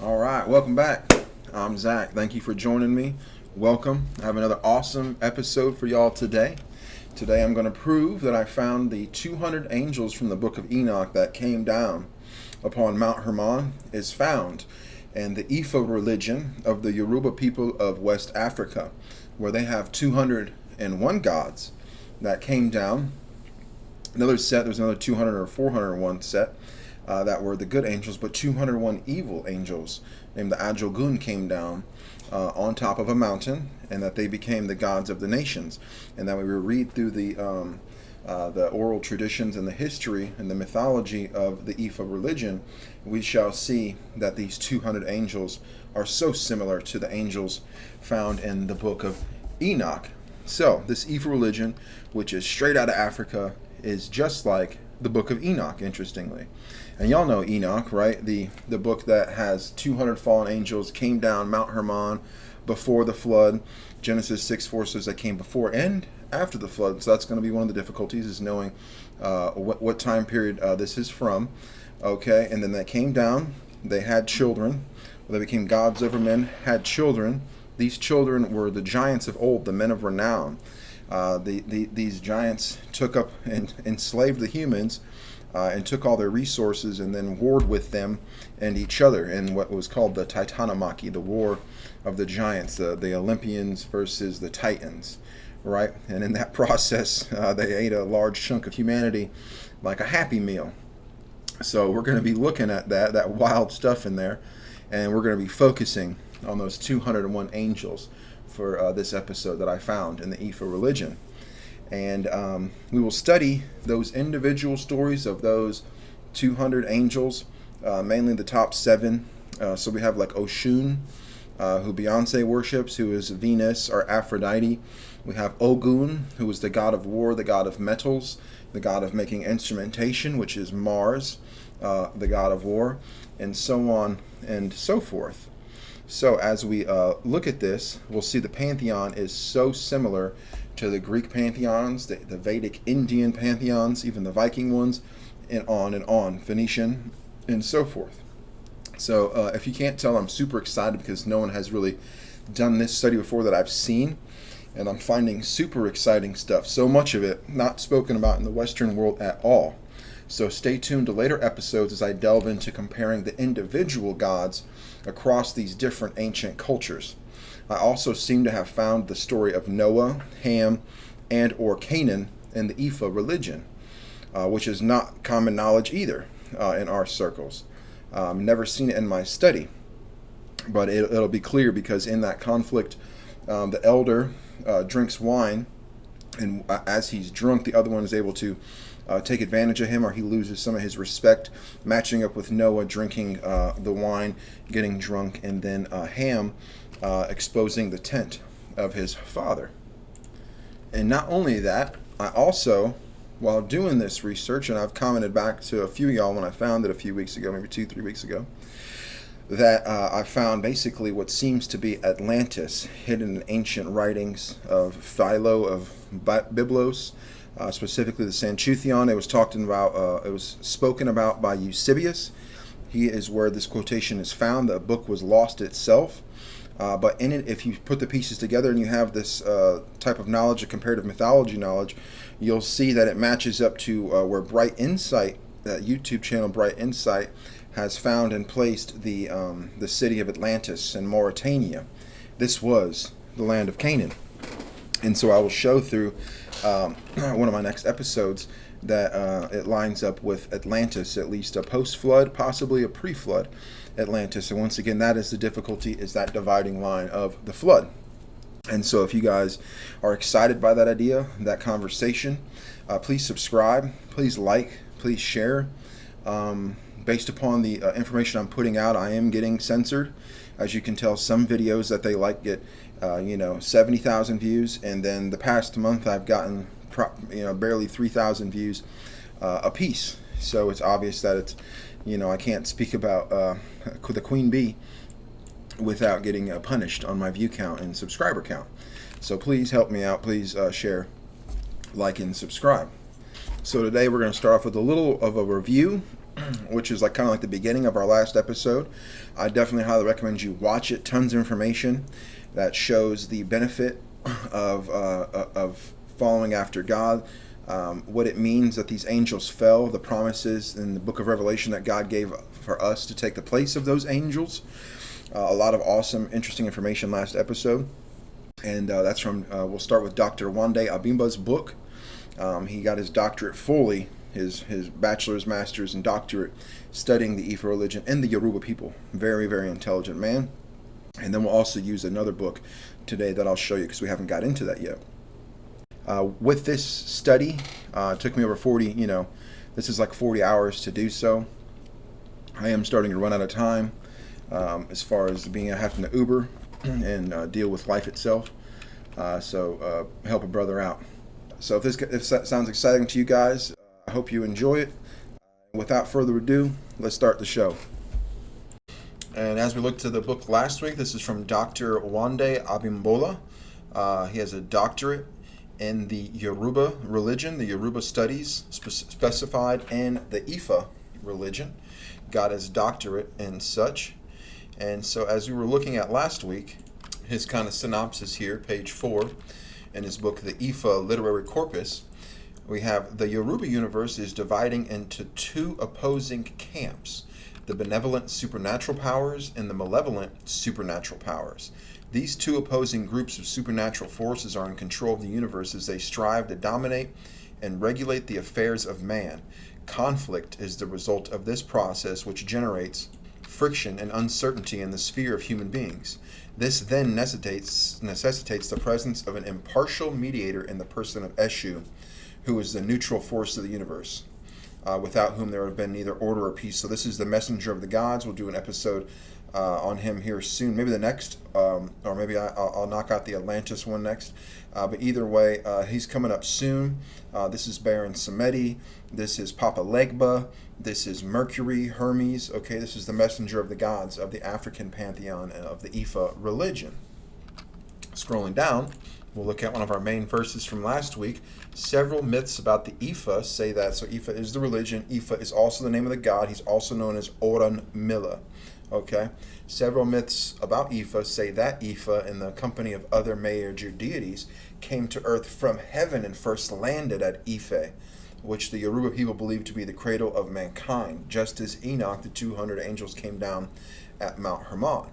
All right, welcome back. I'm Zach. Thank you for joining me. Welcome. I have another awesome episode for y'all today. Today I'm going to prove that I found the 200 angels from the book of Enoch that came down upon Mount Hermon is found in the Ifa religion of the Yoruba people of West Africa, where they have 201 gods that came down. There's another 200 or 401 set that were the good angels, but 201 evil angels named the Ajogun came down on top of a mountain, and that they became the gods of the nations. And that we read through the oral traditions and the history and the mythology of the Ifa religion, we shall see that these 200 angels are so similar to the angels found in the book of Enoch. So this Ifa religion, which is straight out of Africa, is just like the book of Enoch, interestingly. And y'all know Enoch, right? The book that has 200 fallen angels came down Mount Hermon before the flood. Genesis 6:4 says that came before and after the flood. So that's going to be one of the difficulties, is knowing what time period this is from. Okay, and then they came down. They had children. They became gods over men, had children. These children were the giants of old, the men of renown. These giants took up and enslaved the humans and took all their resources and then warred with them and each other in what was called the Titanomachy, the war of the giants, the Olympians versus the Titans, right? And in that process, they ate a large chunk of humanity like a Happy Meal. So we're going to be looking at that wild stuff in there, and we're going to be focusing on those 201 angels for this episode that I found in the Ifa religion. And we will study those individual stories of those 200 angels, mainly the top 7. So we have like Oshun, who Beyonce worships, who is Venus or Aphrodite. We have Ogun, who is the god of war, the god of metals, the god of making instrumentation, which is Mars, the god of war, and so on and so forth. So as we look at this, we'll see the pantheon is so similar to the Greek pantheons, the Vedic Indian pantheons, even the Viking ones, and on, Phoenician, and so forth. So if you can't tell, I'm super excited because no one has really done this study before that I've seen, and I'm finding super exciting stuff. So much of it not spoken about in the Western world at all. So stay tuned to later episodes as I delve into comparing the individual gods across these different ancient cultures. I also seem to have found the story of Noah, Ham, and or Canaan in the Ifa religion, which is not common knowledge either in our circles. Never seen it in my study, but it'll be clear because in that conflict, the elder drinks wine, and as he's drunk, the other one is able to take advantage of him, or he loses some of his respect, matching up with Noah drinking the wine, getting drunk, and then Ham exposing the tent of his father. And not only that, I also, while doing this research, and I've commented back to a few of y'all when I found it a few weeks ago, maybe 2-3 weeks ago, that I found basically what seems to be Atlantis hidden in ancient writings of Philo of Byblos, specifically the Sanchuniathon. It was talking about, it was spoken about by Eusebius. He is where this quotation is found. The book was lost itself. But in it, if you put the pieces together and you have this type of knowledge, a comparative mythology knowledge, you'll see that it matches up to where Bright Insight, that YouTube channel Bright Insight, has found and placed the city of Atlantis in Mauritania. This was the land of Canaan. And so I will show through one of my next episodes that it lines up with Atlantis, at least a post-flood, possibly a pre-flood Atlantis. And once again, that is the difficulty, is that dividing line of the flood. And so if you guys are excited by that idea, that conversation, please subscribe, please like, please share. Based upon the information I'm putting out, I am getting censored. As you can tell, some videos that they like get 70,000 views, and then the past month I've gotten barely 3,000 views a piece. So it's obvious that it's, I can't speak about the Queen Bee without getting punished on my view count and subscriber count. So please help me out. Please share, like, and subscribe. So today we're going to start off with a little of a review which is like kind of like the beginning of our last episode. I definitely highly recommend you watch it. Tons of information that shows the benefit of following after God, what it means that these angels fell, the promises in the book of Revelation that God gave for us to take the place of those angels. A lot of awesome, interesting information last episode. And that's from, we'll start with Dr. Wande Abimba's book. He got his doctorate fully, his bachelor's, master's, and doctorate studying the Ifa religion and the Yoruba people. Very, very intelligent man. And then we'll also use another book today that I'll show you because we haven't got into that yet. With this study, it took me over 40, this is like 40 hours to do so. I am starting to run out of time as far as having to Uber and deal with life itself. So help a brother out. So if that sounds exciting to you guys, I hope you enjoy it. Without further ado, let's start the show. And as we looked to the book last week, this is from Dr. Wande Abimbola. He has a doctorate in the Yoruba religion, the Yoruba studies specified in the Ifa religion. Got his doctorate in such. And so as we were looking at last week, his kind of synopsis here, page 4, in his book, The Ifa Literary Corpus, we have the Yoruba universe is dividing into two opposing camps, the benevolent supernatural powers and the malevolent supernatural powers. These two opposing groups of supernatural forces are in control of the universe as they strive to dominate and regulate the affairs of man. Conflict is the result of this process, which generates friction and uncertainty in the sphere of human beings. This then necessitates the presence of an impartial mediator in the person of Eshu, who is the neutral force of the universe, without whom there would have been neither order or peace. So this is the messenger of the gods. We'll do an episode on him here soon, maybe the next, or maybe I'll knock out the Atlantis one next. But either way, he's coming up soon. This is Baron Samedi. This is Papa Legba. This is Mercury, Hermes. Okay, this is the messenger of the gods of the African Pantheon and of the Ifa religion. Scrolling down, we'll look at one of our main verses from last week. Several myths about the Ifa say that. So Ifa is the religion. Ifa is also the name of the god. He's also known as Oran Mila. Okay, several myths about Ifa say that Ifa, in the company of other major deities, came to earth from heaven and first landed at Ife, which the Yoruba people believe to be the cradle of mankind, just as Enoch, the 200 angels, came down at Mount Hermon.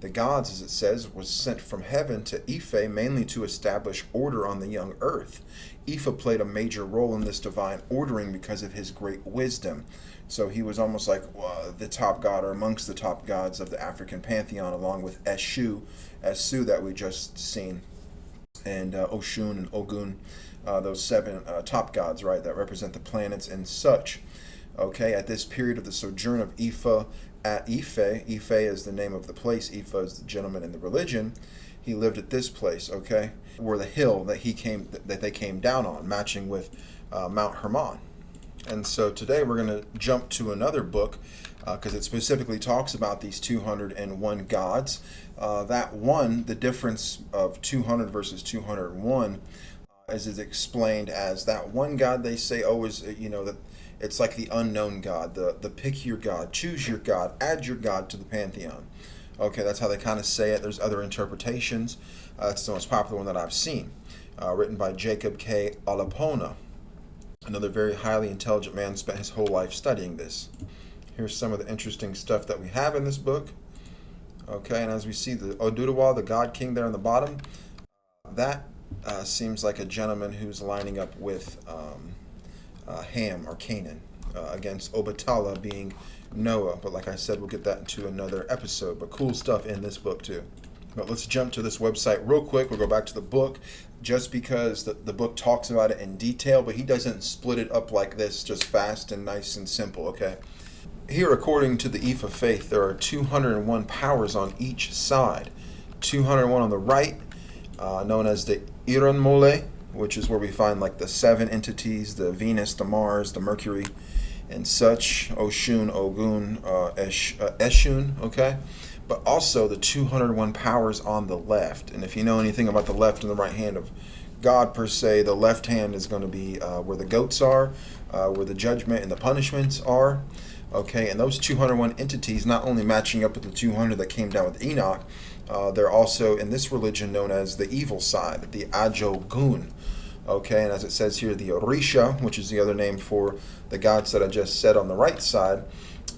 The gods, as it says, was sent from heaven to Ife mainly to establish order on the young earth. Ifa played a major role in this divine ordering because of his great wisdom. So he was almost like the top god, or amongst the top gods of the African Pantheon, along with Eshu that we just seen, and Oshun and Ogun, those 7 top gods, right, that represent the planets and such. Okay, at this period of the sojourn of Ifa at Ife, Ife is the name of the place, Ifa is the gentleman in the religion, he lived at this place, okay, where the hill that they came down on, matching with Mount Hermon. And so today we're going to jump to another book because it specifically talks about these 201 gods. That one, the difference of 200 versus 201, is explained as that one God they say always, that it's like the unknown God, the pick your God, choose your God, add your God to the pantheon. Okay, that's how they kind of say it. There's other interpretations. That's the most popular one that I've seen, written by Jacob K. Alapona. Another very highly intelligent man, spent his whole life studying this. Here's some of the interesting stuff that we have in this book. Okay, and as we see the Oduduwa, the God King there on the bottom, that seems like a gentleman who's lining up with Ham or Canaan against Obatala being Noah. But like I said, we'll get that into another episode. But cool stuff in this book too. But let's jump to this website real quick. We'll go back to the book just because the book talks about it in detail, but he doesn't split it up like this, just fast and nice and simple, okay? Here, according to the Ifa faith, there are 201 powers on each side. 201 on the right, known as the Iranmole, which is where we find like the 7 entities, the Venus, the Mars, the Mercury, and such, Oshun, Ogun, Eshun, okay? But also the 201 powers on the left. And if you know anything about the left and the right hand of God per se, the left hand is going to be where the goats are, where the judgment and the punishments are. Okay, and those 201 entities not only matching up with the 200 that came down with Enoch, they're also in this religion known as the evil side, the Ajogun. Okay, and as it says here, the Orisha, which is the other name for the gods that I just said on the right side,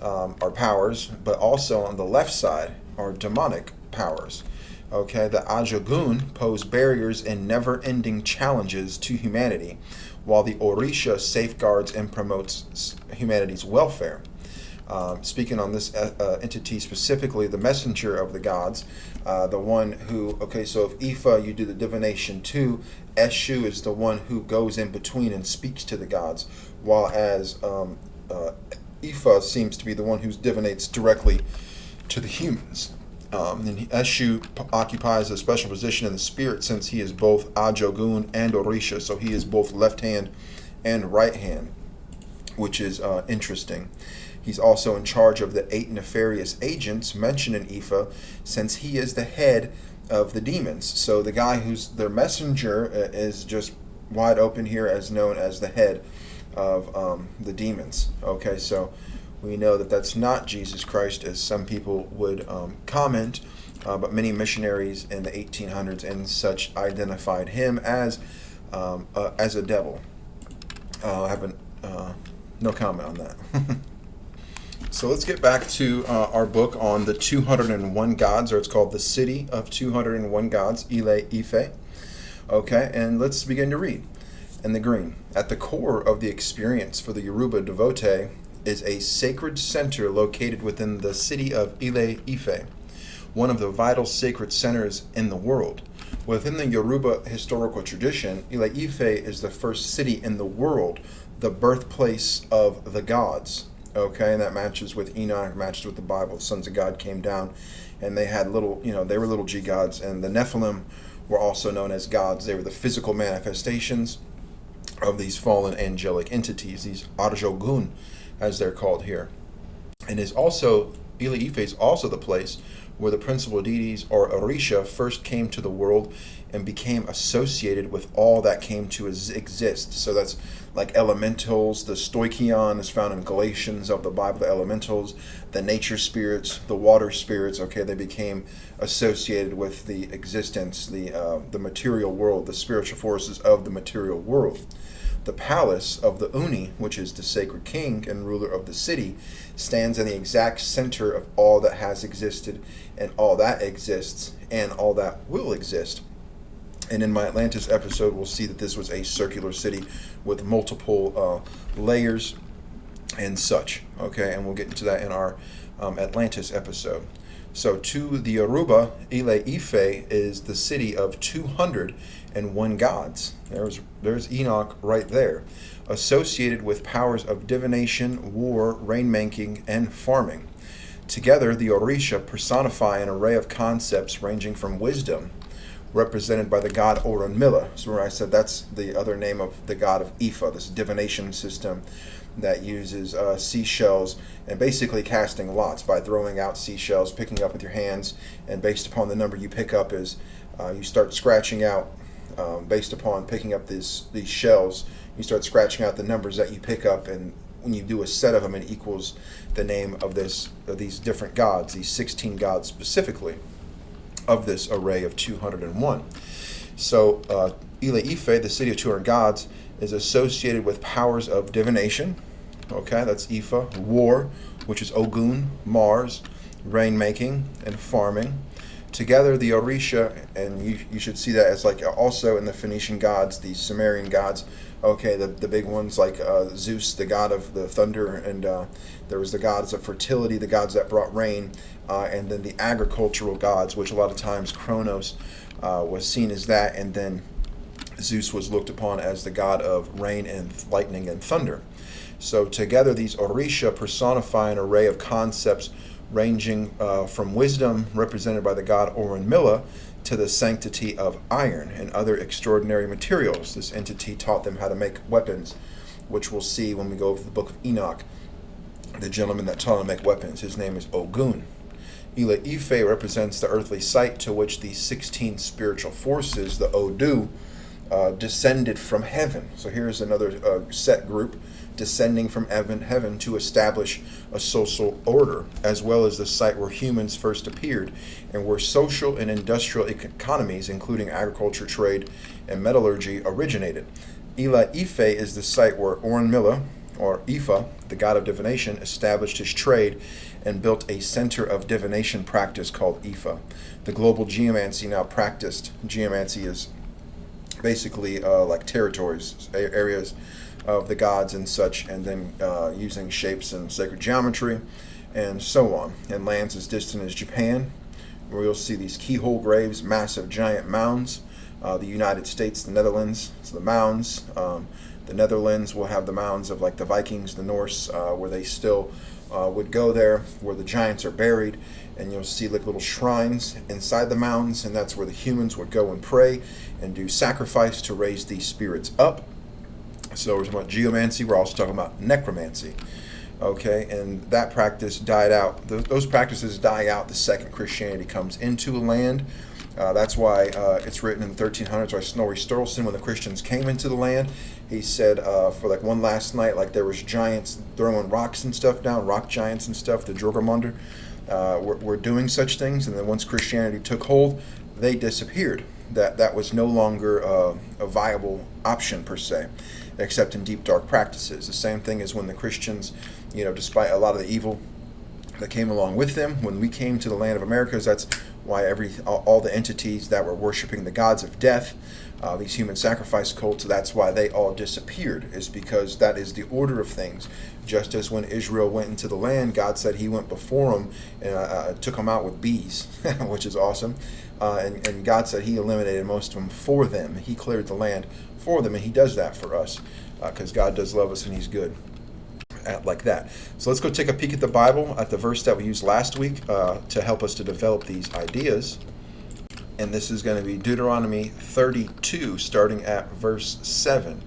are powers, but also on the left side are demonic powers. Okay, the Ajogun pose barriers and never-ending challenges to humanity, while the Orisha safeguards and promotes humanity's welfare. Speaking on this entity specifically, the messenger of the gods, the one who, okay, so if Ifa, you do the divination too, Eshu is the one who goes in between and speaks to the gods, while as Ifa seems to be the one who divinates directly to the humans. And Eshu occupies a special position in the spirit since he is both Ajogun and Orisha, so he is both left hand and right hand, which is interesting. He's also in charge of the 8 nefarious agents mentioned in Ifa, since he is the head of the demons. So the guy who's their messenger is just wide open here as known as the head of the demons. Okay, so we know that that's not Jesus Christ, as some people would comment, but many missionaries in the 1800s and such identified him as a devil. I haven't no comment on that. So let's get back to our book on the 201 gods, or it's called The City of 201 Gods, Ile Ife. Okay, and let's begin to read. In the green, at the core of the experience for the Yoruba devotee is a sacred center located within the city of Ile Ife, one of the vital sacred centers in the world. Within the Yoruba historical tradition, Ile Ife is the first city in the world, the birthplace of the gods. Okay, and that matches with Enoch, matches with the Bible. The sons of God came down, and they had little, they were little g gods, and the Nephilim were also known as gods. They were the physical manifestations of these fallen angelic entities, these Ajogun, as they're called here. And is also, Ile Ife is also the place where the principal deities, or Orisha, first came to the world and became associated with all that came to exist. So that's like elementals. The stoichion is found in Galatians of the Bible, the elementals, the nature spirits, the water spirits. Okay, they became associated with the existence, the material world, the spiritual forces of the material world. The palace of the Uni, which is the sacred king and ruler of the city, stands in the exact center of all that has existed and all that exists and all that will exist. And in my Atlantis episode, we'll see that this was a circular city with multiple layers and such. Okay, and we'll get into that in our Atlantis episode. So to the Yoruba, Ile Ife is the city of 201 gods. There's Enoch right there, associated with powers of divination, war, rainmaking, and farming. Together, the Orisha personify an array of concepts ranging from wisdom, represented by the god Orunmila. So where I said that's the other name of the god of Ifa, this divination system that uses seashells and basically casting lots by throwing out seashells, picking up with your hands, and based upon the number you pick up is you start scratching out, based upon picking up these shells, you start scratching out the numbers that you pick up, and when you do a set of them, it equals the name of these different gods, these 16 gods specifically, of this array of 201. So Ile Ife, the city of 200 gods, is associated with powers of divination. Okay, that's Ifa. War, which is Ogun, Mars, rainmaking, and farming. Together, the Orisha, and you should see that as like also in the Phoenician gods, the Sumerian gods. Okay, the big ones like Zeus, the god of the thunder, and there was the gods of fertility, the gods that brought rain, and then the agricultural gods, which a lot of times Kronos was seen as that, and then Zeus was looked upon as the god of rain and lightning and thunder. So together, these Orisha personify an array of concepts ranging from wisdom, represented by the god Orunmila, to the sanctity of iron and other extraordinary materials. This entity taught them how to make weapons, which we'll see when we go over the book of Enoch. The gentleman that taught them to make weapons, his name is Ogun. Ile Ife represents the earthly site to which the 16 spiritual forces, the Odu, descended from heaven. So here's another set group descending from heaven to establish a social order, as well as the site where humans first appeared and where social and industrial economies, including agriculture, trade, and metallurgy, originated. Ela Ife is the site where Orunmila, or Ifa, the god of divination, established his trade and built a center of divination practice called Ifa. The global geomancy now practiced. Geomancy is basically like territories, areas of the gods and such, and then using shapes and sacred geometry and so on. And lands as distant as Japan, where you'll see these keyhole graves, massive giant mounds. The United States, the Netherlands, so the mounds. The Netherlands will have the mounds of like the Vikings, the Norse, where they still would go there, where the giants are buried, and you'll see like little shrines inside the mountains, and that's where the humans would go and pray and do sacrifice to raise these spirits up. So we're talking about geomancy. We're also talking about necromancy. Okay, and that practice died out. Those practices die out the second Christianity comes into a land. That's why it's written in the 1300s by Snorri Sturluson, when the Christians came into the land, he said for like one last night, like there was giants throwing rocks and stuff down, rock giants and stuff, the Jorgamunder were doing such things, and then once Christianity took hold, they disappeared. That was no longer a viable option per se, except in deep dark practices. The same thing as when the Christians, despite a lot of the evil that came along with them, when we came to the land of Americas, that's why all the entities that were worshiping the gods of death, these human sacrifice cults, that's why they all disappeared, is because that is the order of things. Just as when Israel went into the land, God said he went before them and took them out with bees, which is awesome. And God said he eliminated most of them for them. He cleared the land for them, and he does that for us because God does love us and he's good. Like that. So let's go take a peek at the Bible, at the verse that we used last week to help us to develop these ideas. And this is going to be Deuteronomy 32, starting at verse 7.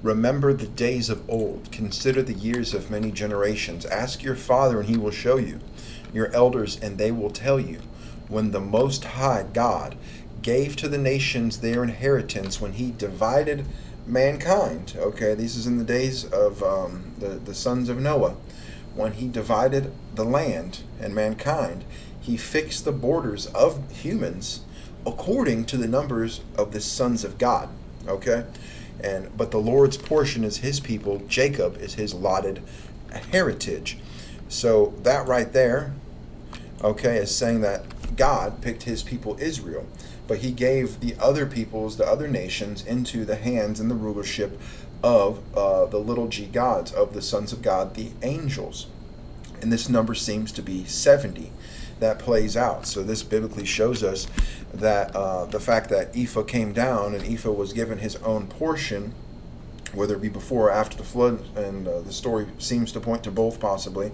Remember the days of old. Consider the years of many generations. Ask your father, and he will show you. Your elders, and they will tell you. When the Most High God gave to the nations their inheritance, when he divided mankind. Okay, this is in the days of the sons of Noah. When he divided the land and mankind, he fixed the borders of humans according to the numbers of the sons of God. Okay, but the Lord's portion is his people. Jacob is his allotted heritage. So that right there, okay, is saying that God picked his people Israel, but he gave the other peoples, the other nations, into the hands and the rulership of the little g gods, of the sons of God, the angels. And this number seems to be 70 that plays out. So this biblically shows us that the fact that Ifa came down and Ifa was given his own portion, whether it be before or after the flood, and the story seems to point to both possibly,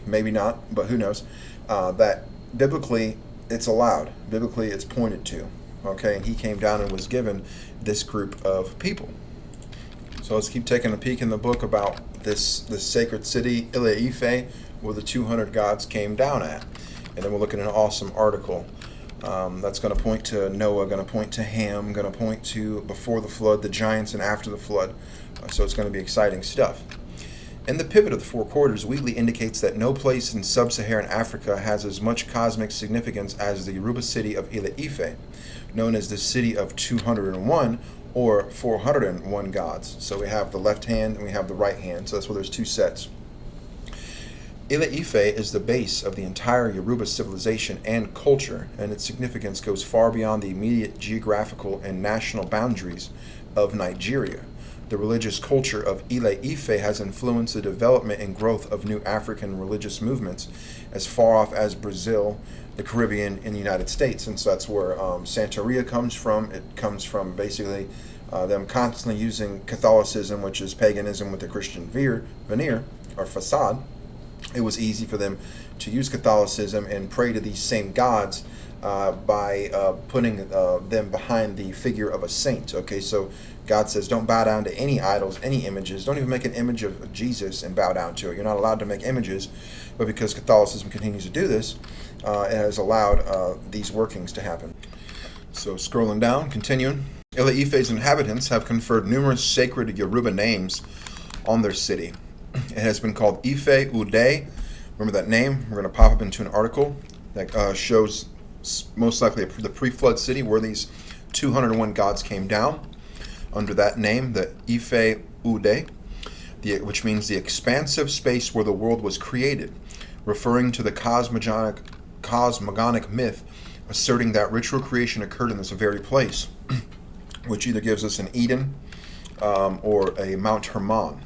maybe not, but who knows, that biblically it's allowed, biblically it's pointed to, okay, and he came down and was given this group of people. So let's keep taking a peek in the book about this sacred city, Ela Ife, where the 200 gods came down at. And then we'll look at an awesome article that's going to point to Noah, going to point to Ham, going to point to before the flood, the giants, and after the flood. So it's going to be exciting stuff. And the pivot of the four quarters weekly indicates that no place in sub-Saharan Africa has as much cosmic significance as the Yoruba city of Ela Ife, known as the city of 201 or 401 gods. So we have the left hand and we have the right hand, so that's why there's two sets. Ela Ife is the base of the entire Yoruba civilization and culture, and its significance goes far beyond the immediate geographical and national boundaries of Nigeria. The religious culture of Ela Ife has influenced the development and growth of new African religious movements as far off as Brazil, the Caribbean, and the United States. And so that's where Santeria comes from. It comes from basically them constantly using Catholicism, which is paganism with a Christian veneer or facade. It was easy for them to use Catholicism and pray to these same gods by putting them behind the figure of a saint. Okay, so God says don't bow down to any idols, any images. Don't even make an image of Jesus and bow down to it. You're not allowed to make images, but because Catholicism continues to do this, it has allowed these workings to happen. So scrolling down, continuing. Ile-Ife's inhabitants have conferred numerous sacred Yoruba names on their city. It has been called Ife Ude. Remember that name? We're going to pop up into an article that shows most likely the pre-flood city where these 201 gods came down. Under that name, the Ife Ude, which means the expansive space where the world was created, referring to the cosmogonic myth, asserting that ritual creation occurred in this very place, which either gives us an Eden or a Mount Hermon.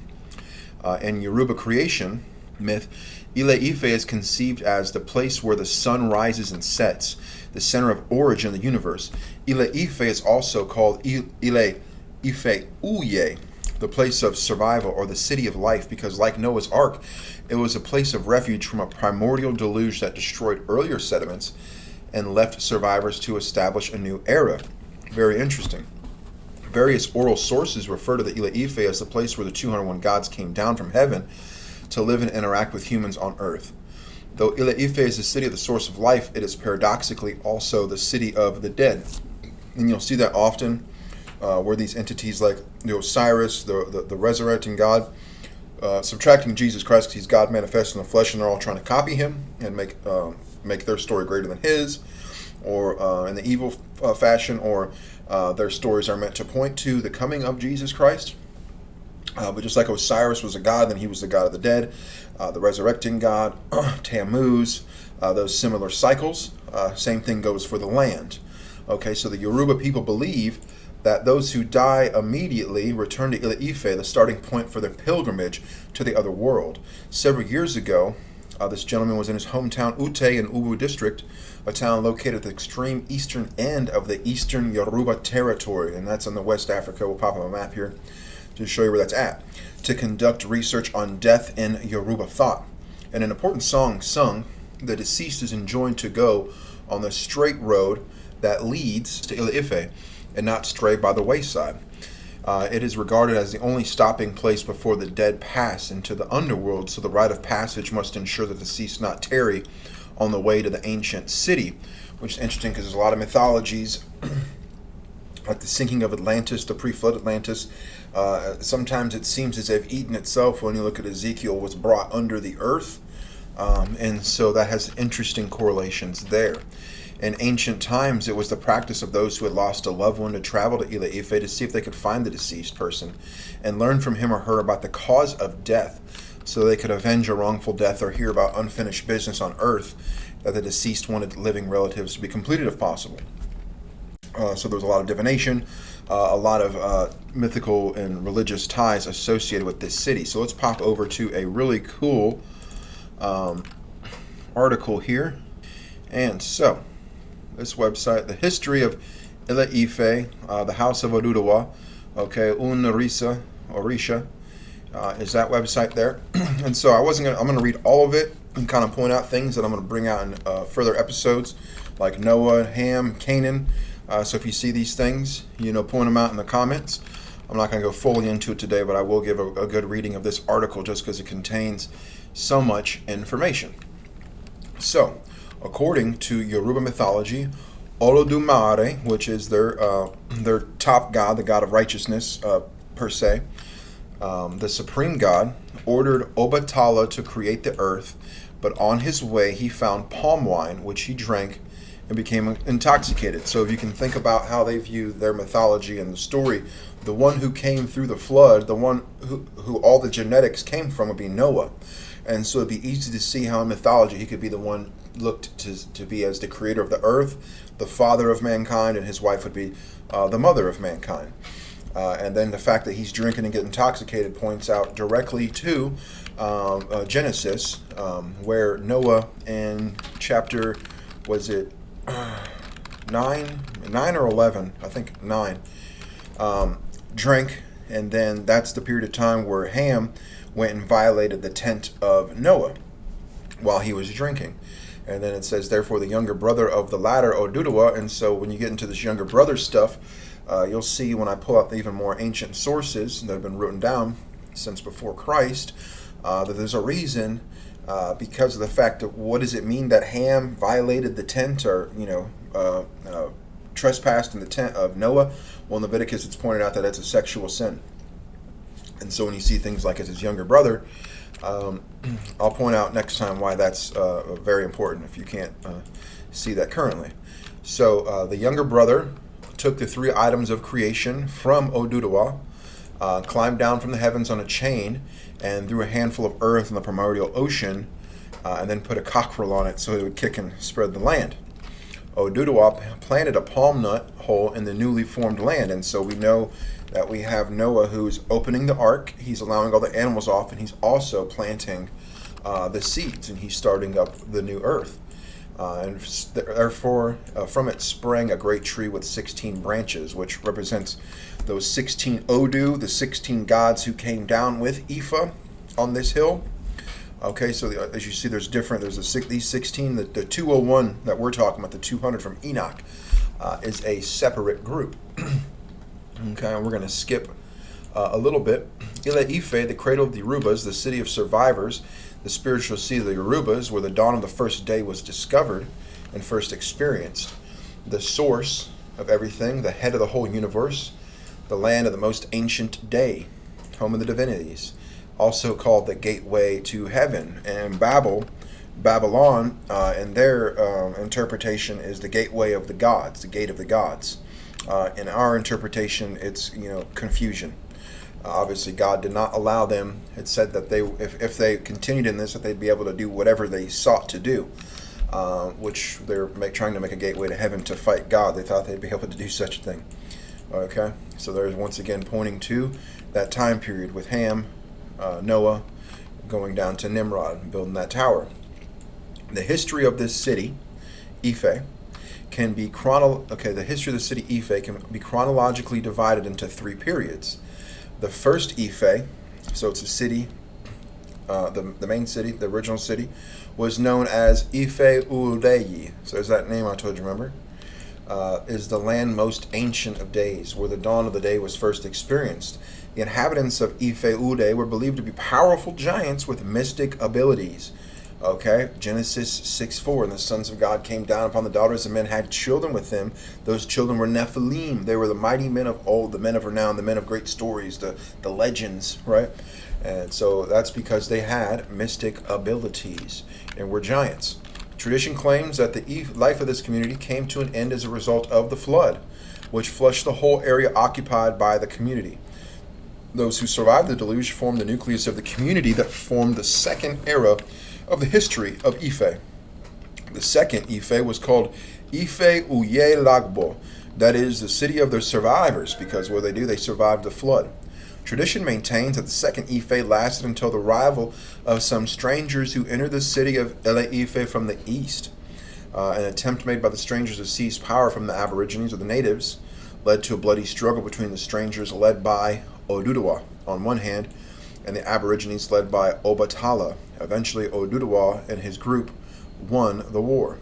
In Yoruba creation myth, Ile-Ife is conceived as the place where the sun rises and sets, the center of origin of the universe. Ile-Ife is also called Ile-Ife Uye, the place of survival, or the city of life, because like Noah's Ark, it was a place of refuge from a primordial deluge that destroyed earlier sediments and left survivors to establish a new era. Very interesting. Various oral sources refer to the Ile-Ife as the place where the 201 gods came down from heaven to live and interact with humans on earth. Though Ile-Ife is the city of the source of life, it is paradoxically also the city of the dead. And you'll see that often where these entities like the Osiris, the resurrecting God, subtracting Jesus Christ because he's God manifest in the flesh, and they're all trying to copy him and make their story greater than his, or in the evil fashion, or their stories are meant to point to the coming of Jesus Christ. But just like Osiris was a god, then he was the god of the dead, the resurrecting god, Tammuz, those similar cycles. Same thing goes for the land. Okay, so the Yoruba people believe that those who die immediately return to Ile-Ife, the starting point for their pilgrimage to the other world. Several years ago, this gentleman was in his hometown Ute in Ubu district, a town located at the extreme eastern end of the eastern Yoruba territory, and that's in the West Africa. We'll pop up a map here to show you where that's at, to conduct research on death in Yoruba thought. In an important song sung, the deceased is enjoined to go on the straight road that leads to Ile-Ife and not stray by the wayside. It is regarded as the only stopping place before the dead pass into the underworld, so the rite of passage must ensure that the deceased not tarry on the way to the ancient city, which is interesting because there's a lot of mythologies like the sinking of Atlantis, the pre-flood Atlantis. Sometimes it seems as if Eden itself, when you look at Ezekiel, was brought under the earth, and so that has interesting correlations there. In ancient times, it was the practice of those who had lost a loved one to travel to Ile-Ife to see if they could find the deceased person and learn from him or her about the cause of death, so they could avenge a wrongful death or hear about unfinished business on earth that the deceased wanted living relatives to be completed if possible. So there was a lot of divination, a lot of mythical and religious ties associated with this city. So let's pop over to a really cool article here. And so, this website, the history of Ile-Ife, the House of Oduduwa, okay, Orisha, is that website there. And so I'm going to read all of it and kind of point out things that I'm going to bring out in further episodes, like Noah, Ham, Canaan. So if you see these things, point them out in the comments. I'm not going to go fully into it today, but I will give a good reading of this article just because it contains so much information. So, according to Yoruba mythology, Olodumare, which is their top god, the god of righteousness per se, the supreme god, ordered Obatala to create the earth, but on his way he found palm wine, which he drank and became intoxicated. So if you can think about how they view their mythology and the story, the one who came through the flood, the one who all the genetics came from, would be Noah. And so it'd be easy to see how in mythology he could be the one looked to be as the creator of the earth, the father of mankind, and his wife would be the mother of mankind. And then the fact that he's drinking and getting intoxicated points out directly to Genesis, where Noah in chapter, was it 9 or 11? I think 9. Drank, and then that's the period of time where Ham went and violated the tent of Noah while he was drinking. And then it says, therefore, the younger brother of the latter, Oduduwa. And so when you get into this younger brother stuff, you'll see when I pull out the even more ancient sources that have been written down since before Christ, that there's a reason, because of the fact that what does it mean that Ham violated the tent, or trespassed in the tent of Noah. Well, in Leviticus, it's pointed out that it's a sexual sin. And so when you see things like as his younger brother, I'll point out next time why that's very important if you can't see that currently. So the younger brother took the 3 items of creation from Oduduwa, climbed down from the heavens on a chain, and threw a handful of earth in the primordial ocean, and then put a cockerel on it so it would kick and spread the land. Oduduwa planted a palm nut hole in the newly formed land, and so we know that we have Noah who's opening the ark, he's allowing all the animals off, and he's also planting the seeds, and he's starting up the new earth. And therefore, from it sprang a great tree with 16 branches, which represents those 16 Odu, the 16 gods who came down with Ifa on this hill. Okay, so as you see, there's these 16, the 201 that we're talking about, the 200 from Enoch, is a separate group. Okay, and we're going to skip a little bit. Ile Ife, the cradle of the Yorubas, the city of survivors, the spiritual seat of the Yorubas, where the dawn of the first day was discovered and first experienced. The source of everything, the head of the whole universe, the land of the most ancient day, home of the divinities, also called the gateway to heaven. And Babylon, in their interpretation, is the gateway of the gods, the gate of the gods. In our interpretation, it's confusion. Obviously, God did not allow them. It said that if they continued in this, that they'd be able to do whatever they sought to do, which they're trying to make a gateway to heaven to fight God. They thought they'd be able to do such a thing. Okay, so there's once again pointing to that time period with Ham, Noah, going down to Nimrod, building that tower. The history of this city, Ife, can be the history of the city Ife can be chronologically divided into 3 periods. The first Ife, so it's a city, the main city, the original city, was known as Ife Uleyi. So there's that name I told you, remember? Is the land most ancient of days, where the dawn of the day was first experienced. The inhabitants of Ife Ude were believed to be powerful giants with mystic abilities. Okay, Genesis 6:4, and the sons of God came down upon the daughters of men, had children with them. Those children were Nephilim. They were the mighty men of old, the men of renown, the men of great stories, the legends, right? And so that's because they had mystic abilities and were giants. Tradition claims that the life of this community came to an end as a result of the flood, which flushed the whole area occupied by the community. Those who survived the deluge formed the nucleus of the community that formed the second era of the history of Ife. The second Ife was called Ife Uye Lagbo, that is, the city of the survivors, because what they survived the flood. Tradition maintains that the second Ife lasted until the arrival of some strangers who entered the city of Ele Ife from the east. An attempt made by the strangers to seize power from the Aborigines or the natives led to a bloody struggle between the strangers led by Oduduwa on one hand and the Aborigines led by Obatala. Eventually, Oduduwa and his group won the war.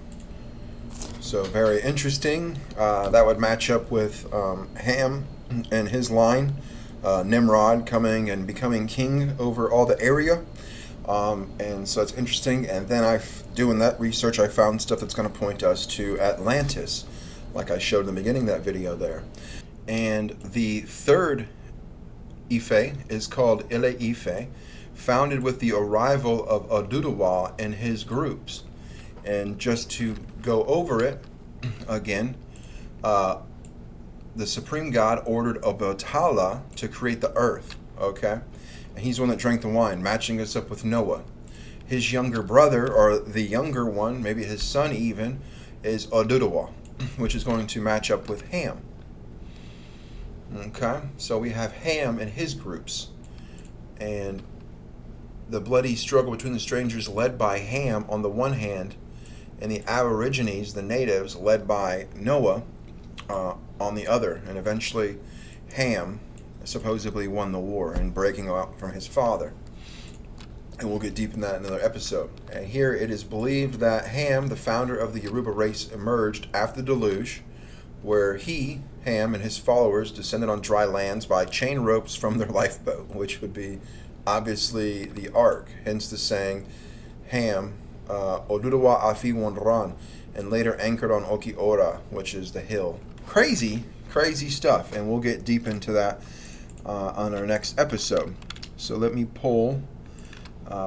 So very interesting. That would match up with Ham and his line, Nimrod coming and becoming king over all the area. And so it's interesting. And then doing that research, I found stuff that's going to point us to Atlantis, like I showed in the beginning of that video there. And the third Ife is called Ile Ife, founded with the arrival of Oduduwa and his groups. And just to go over it again, the supreme god ordered Obatala to create the earth, okay? And he's the one that drank the wine, matching us up with Noah. His younger brother, or the younger one, maybe his son even, is Oduduwa, which is going to match up with Ham. Okay, so we have Ham and his groups, and the bloody struggle between the strangers led by Ham on the one hand, and the Aborigines, the natives, led by Noah on the other. And eventually Ham supposedly won the war in breaking out from his father. And we'll get deep in that in another episode. And here it is believed that Ham, the founder of the Yoruba race, emerged after the deluge, where Ham, and his followers descended on dry lands by chain ropes from their lifeboat, which would be obviously the ark. Hence the saying, Ham, Oduduwa Afi Wanran, and later anchored on Oki-Ora, which is the hill. Crazy, crazy stuff, and we'll get deep into that on our next episode. So let me pull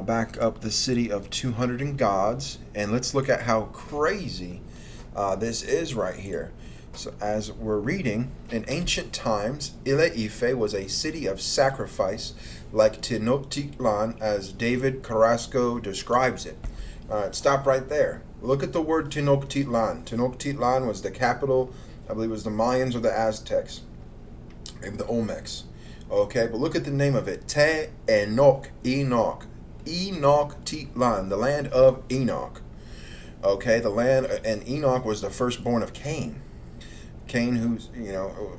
back up the city of 200 gods, and let's look at how crazy this is right here. So as we're reading, in ancient times, Ile-Ife was a city of sacrifice like Tenochtitlan, as David Carrasco describes it. All right, stop right there. Look at the word Tenochtitlan. Tenochtitlan was the capital, I believe it was the Mayans or the Aztecs, maybe the Olmecs. Okay, but look at the name of it. Enoch, Enochtitlan, the land of Enoch. Okay, the land, and Enoch was the firstborn of Cain. Cain, who's,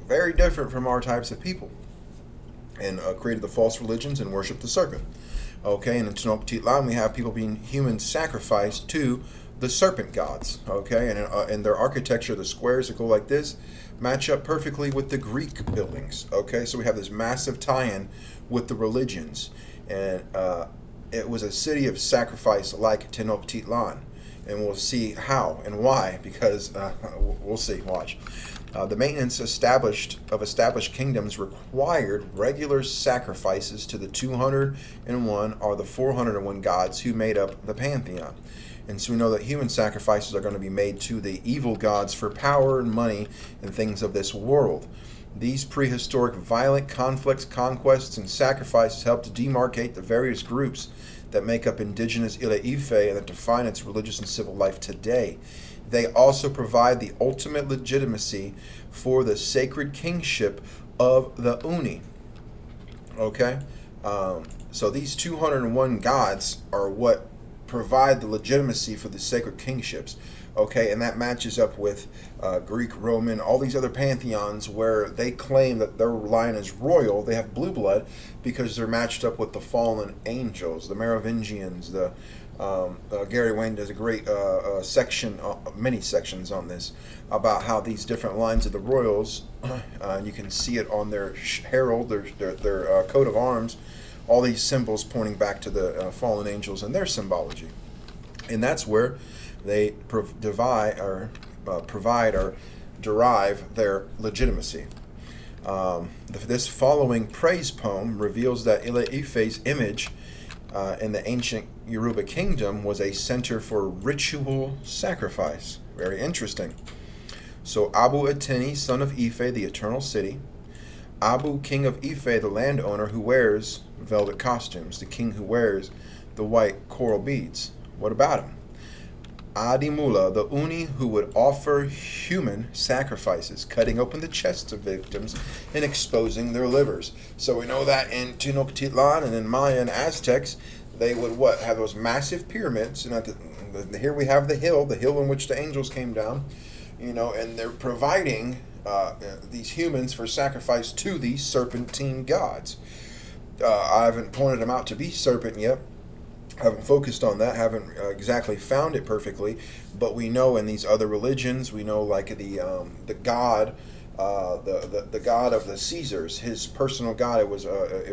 very different from our types of people, and created the false religions and worshiped the serpent. Okay, and in Tenochtitlan we have people being human sacrificed to the serpent gods. Okay, and in their architecture, the squares that go like this match up perfectly with the Greek buildings. Okay, so we have this massive tie-in with the religions, and it was a city of sacrifice like Tenochtitlan. And we'll see how and why, because we'll see. Watch. The maintenance of established kingdoms required regular sacrifices to the 201 or the 401 gods who made up the pantheon. And so we know that human sacrifices are going to be made to the evil gods for power and money and things of this world. These prehistoric violent conflicts, conquests, and sacrifices helped to demarcate the various groups that make up indigenous Ile-Ife and that define its religious and civil life today. They also provide the ultimate legitimacy for the sacred kingship of the Uni. Okay? So these 201 gods are what provide the legitimacy for the sacred kingships. Okay, and that matches up with Greek, Roman, all these other pantheons where they claim that their line is royal. They have blue blood because they're matched up with the fallen angels, the Merovingians. Gary Wayne does a great section, many sections on this, about how these different lines of the royals, you can see it on their herald, their coat of arms, all these symbols pointing back to the fallen angels and their symbology. And that's where they provide or derive their legitimacy. This following praise poem reveals that Ile-Ife's image in the ancient Yoruba kingdom was a center for ritual sacrifice. Very interesting. So Abu Ateni, son of Ife, the eternal city. Abu, king of Ife, the landowner who wears velvet costumes, the king who wears the white coral beads. What about him? Adimula, the Uni who would offer human sacrifices, cutting open the chests of victims and exposing their livers. So we know that in Tenochtitlan and in Maya and Aztecs, they would have those massive pyramids. And here we have the hill in which the angels came down, and they're providing these humans for sacrifice to these serpentine gods. I haven't pointed them out to be serpent yet. Haven't focused on that, haven't exactly found it perfectly, but we know in these other religions, we know like the god, the god of the Caesars, his personal god, it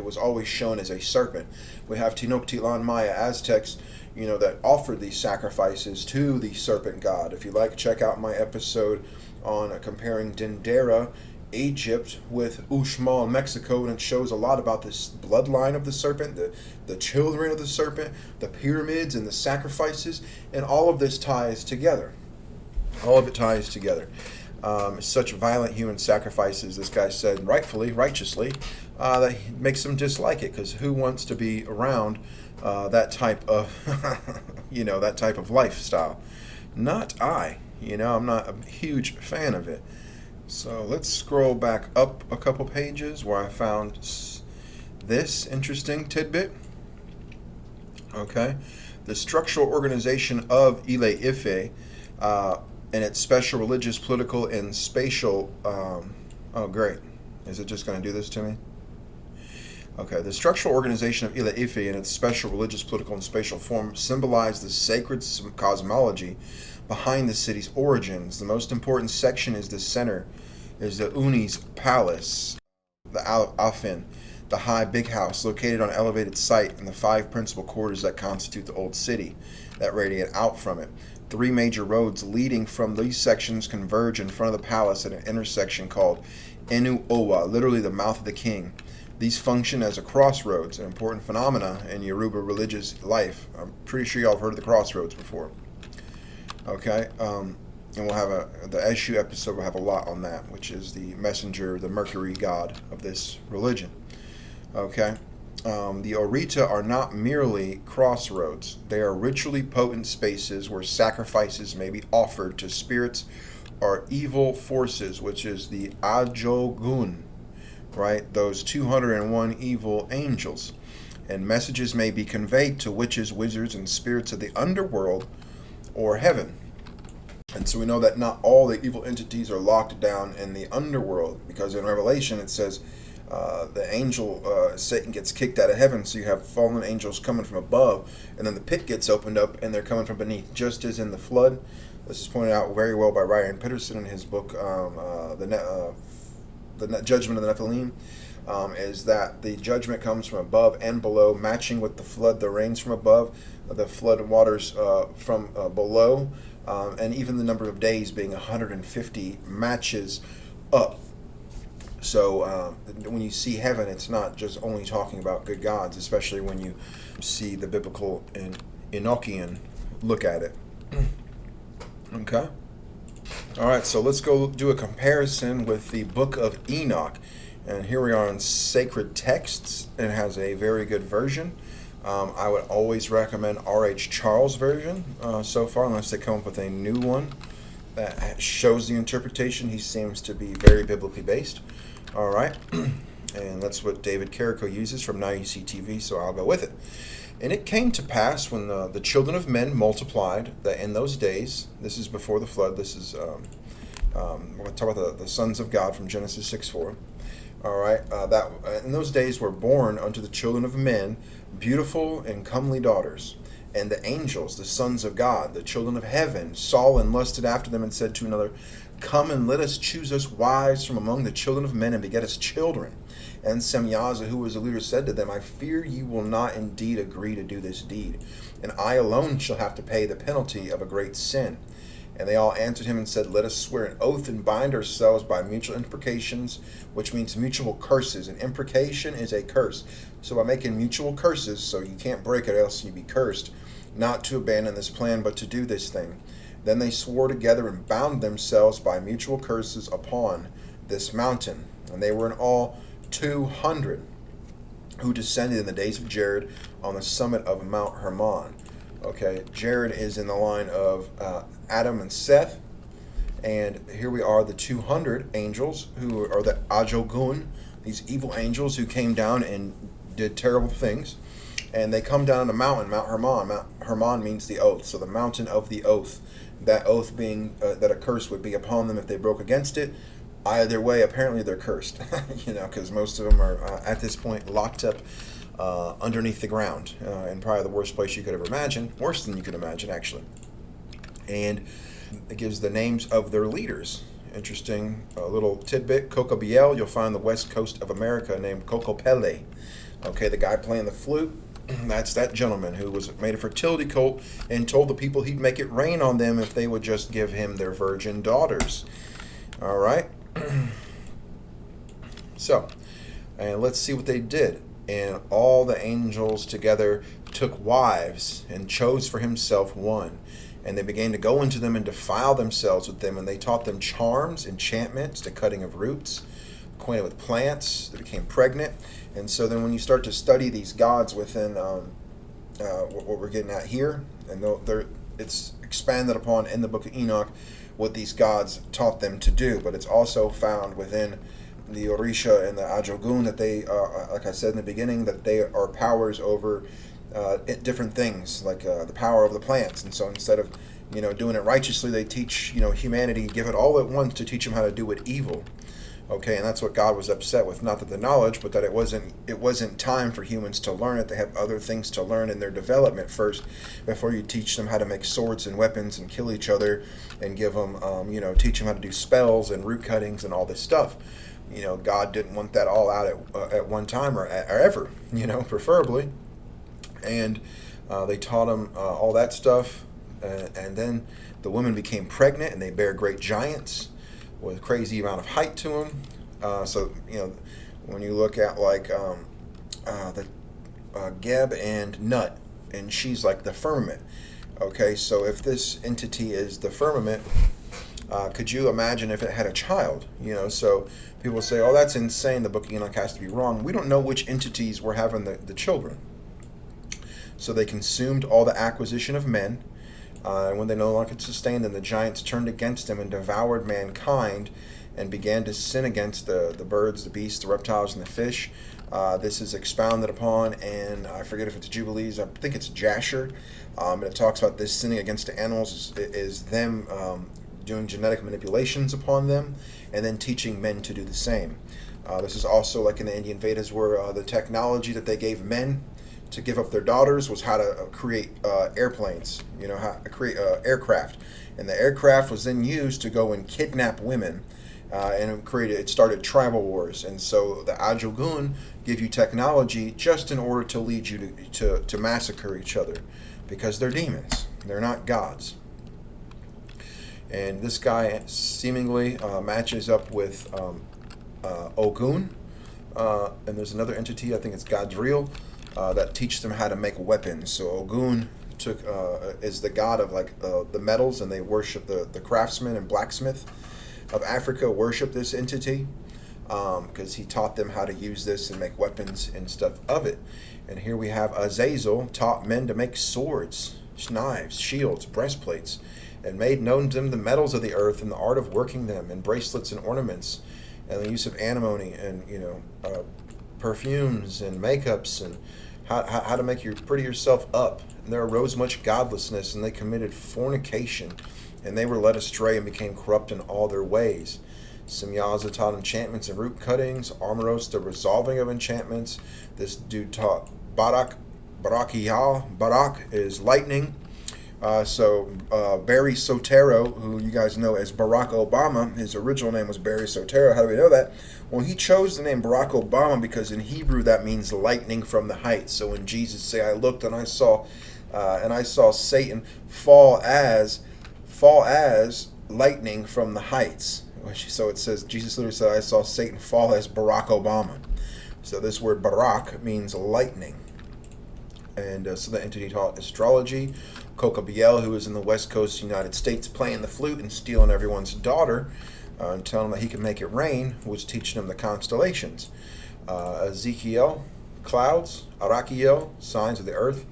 was always shown as a serpent. We have Tenochtitlan, Maya, Aztecs, that offered these sacrifices to the serpent god. If you like, check out my episode on comparing Dendera, Egypt with Uxmal, Mexico, and it shows a lot about this bloodline of the serpent, the children of the serpent, the pyramids and the sacrifices, and all of this ties together. All of it ties together. Such violent human sacrifices, this guy said, rightfully, righteously, that makes them dislike it, because who wants to be around that type of, that type of lifestyle? Not I. I'm not a huge fan of it. So let's scroll back up a couple pages where I found this interesting tidbit. Okay, the structural organization of Ile-Ife and its special religious, political, and spatial. Oh, great! Is it just going to do this to me? Okay, the structural organization of Ile-Ife and its special religious, political, and spatial form symbolize the sacred cosmology behind the city's origins. The most important section is the center, is the Uni's palace, the Alfin, the high big house located on an elevated site, and the 5 principal quarters that constitute the old city that radiate out from it. 3 major roads leading from these sections converge in front of the palace at an intersection called Enu Owa, literally the mouth of the king. These function as a crossroads, an important phenomena in Yoruba religious life. I'm pretty sure y'all have heard of the crossroads before. Okay, and we'll have the Eshu episode will have a lot on that, which is the messenger, the Mercury god of this religion. Okay, the Orita are not merely crossroads. They are ritually potent spaces where sacrifices may be offered to spirits or evil forces, which is the Ajogun, right? Those 201 evil angels. And messages may be conveyed to witches, wizards, and spirits of the underworld or heaven. And so we know that not all the evil entities are locked down in the underworld, because in Revelation it says the angel, Satan, gets kicked out of heaven, so you have fallen angels coming from above, and then the pit gets opened up and they're coming from beneath, just as in the flood. This is pointed out very well by Ryan Peterson in his book, The Judgment of the Nephilim, is that the judgment comes from above and below, matching with the flood, the rains from above, the flood waters from below, and even the number of days being 150 matches up. So when you see heaven, it's not just only talking about good gods, especially when you see the biblical and Enochian look at it. Okay. All right, so let's go do a comparison with the book of Enoch. And here we are in Sacred Texts. It has a very good version. I would always recommend R.H. Charles' version so far, unless they come up with a new one that shows the interpretation. He seems to be very biblically based. All right. And that's what David Carrico uses from Now You See TV, so I'll go with it. And it came to pass when the children of men multiplied, that in those days, this is before the flood, this is, we're going to talk about the sons of God from Genesis 6:4. All right, that in those days were born unto the children of men beautiful and comely daughters. And the angels, the sons of God, the children of heaven, saw and lusted after them, and said to another, Come and let us choose us wives from among the children of men, and beget us children. And Semyaza, who was the leader, said to them, I fear you will not indeed agree to do this deed, and I alone shall have to pay the penalty of a great sin. And they all answered him and said, Let us swear an oath and bind ourselves by mutual imprecations, which means mutual curses. An imprecation is a curse. So by making mutual curses, so you can't break it, else you be cursed, not to abandon this plan, but to do this thing. Then they swore together and bound themselves by mutual curses upon this mountain. And they were in all 200 who descended in the days of Jared on the summit of Mount Hermon. Okay, Jared is in the line of Adam and Seth, and here we are, the 200 angels who are the Ajogun, these evil angels who came down and did terrible things, and they come down a mountain, Mount Hermon. Mount Hermon means the oath, so the mountain of the oath. That oath being that a curse would be upon them if they broke against it. Either way, apparently they're cursed, because most of them are at this point locked up underneath the ground, in probably the worst place you could ever imagine, worse than you could imagine, actually. And it gives the names of their leaders. Interesting little tidbit. Cocobiel, you'll find the west coast of America named Cocopele. Okay, the guy playing the flute, that's that gentleman who was made a fertility cult and told the people he'd make it rain on them if they would just give him their virgin daughters. All right. So, and let's see what they did. And all the angels together took wives and chose for himself one. And they began to go into them and defile themselves with them. And they taught them charms, enchantments, the cutting of roots, acquainted with plants. They became pregnant. And so then when you start to study these gods within what we're getting at here, and it's expanded upon in the book of Enoch, what these gods taught them to do. But it's also found within the Orisha and the Ajogun that they, like I said in the beginning, that they are powers over different things, like the power of the plants. And so instead of, doing it righteously, they teach, humanity, give it all at once to teach them how to do it evil. Okay, and that's what God was upset with. Not that the knowledge, but that it wasn't time for humans to learn it. They have other things to learn in their development first, before you teach them how to make swords and weapons and kill each other, and give them, teach them how to do spells and root cuttings and all this stuff. God didn't want that all out at one time or ever, preferably. And they taught them all that stuff. and then the women became pregnant, and they bear great giants with a crazy amount of height to them. So when you look at like the Geb and Nut, and she's like the firmament. Okay, so if this entity is the firmament, could you imagine if it had a child? So people say, oh, that's insane, the book of Enoch has to be wrong. We don't know which entities were having the children. So they consumed all the acquisition of men, and when they no longer could sustain them, the giants turned against them and devoured mankind and began to sin against the birds, the beasts, the reptiles, and the fish. This is expounded upon, and I forget if it's Jubilees, I think it's Jasher, and it talks about this sinning against the animals is them doing genetic manipulations upon them, and then teaching men to do the same. This is also like in the Indian Vedas, where the technology that they gave men to give up their daughters was how to create airplanes, how to create aircraft. And the aircraft was then used to go and kidnap women, and it started tribal wars. And so the Ajogun give you technology just in order to lead you to massacre each other, because they're demons. They're not gods. And this guy seemingly matches up with Ogun. And there's another entity, I think it's Gadriel, that teach them how to make weapons. So Ogun is the god of like the metals, and they worship the craftsmen and blacksmith of Africa worship this entity, because he taught them how to use this and make weapons and stuff of it. And here we have Azazel taught men to make swords, knives, shields, breastplates, and made known to them the metals of the earth and the art of working them, and bracelets and ornaments, and the use of antimony, and perfumes and makeups, and how to make you pretty yourself up. And there arose much godlessness, and they committed fornication, and they were led astray and became corrupt in all their ways. Semyaza taught enchantments and root cuttings. Armoros the resolving of enchantments. This dude taught Barakiyah. Barak is lightning. Barry Soetoro, who you guys know as Barack Obama, his original name was Barry Soetoro. How do we know that? Well, he chose the name Barack Obama because in Hebrew that means lightning from the heights. So when Jesus said, "I looked and I saw Satan fall as lightning from the heights," so it says Jesus literally said, "I saw Satan fall as Barack Obama." So this word Barak means lightning. And so the entity taught astrology. Cocabiel, who was in the West Coast United States playing the flute and stealing everyone's daughter, and telling him that he could make it rain, was teaching him the constellations. Ezekiel, clouds. Arakiel, signs of the earth.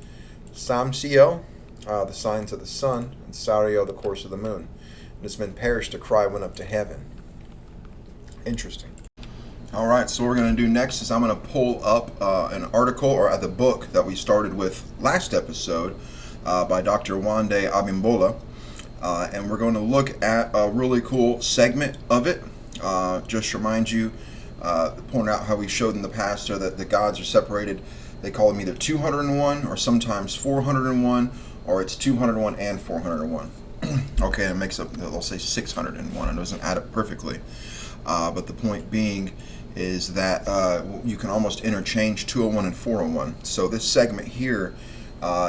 Samsiel, the signs of the sun. And Sariel, the course of the moon. And this men perished, a cry went up to heaven. Interesting. All right, so what we're going to do next is I'm going to pull up an article, or the book that we started with last episode, by Dr. Wande Abimbola, and we're going to look at a really cool segment of it. Just remind you, point out how we showed in the past that the gods are separated. They call them either 201 or sometimes 401, or it's 201 and 401. Okay, it makes up, they'll say 601. It doesn't add up perfectly. But the point being is that you can almost interchange 201 and 401. So this segment here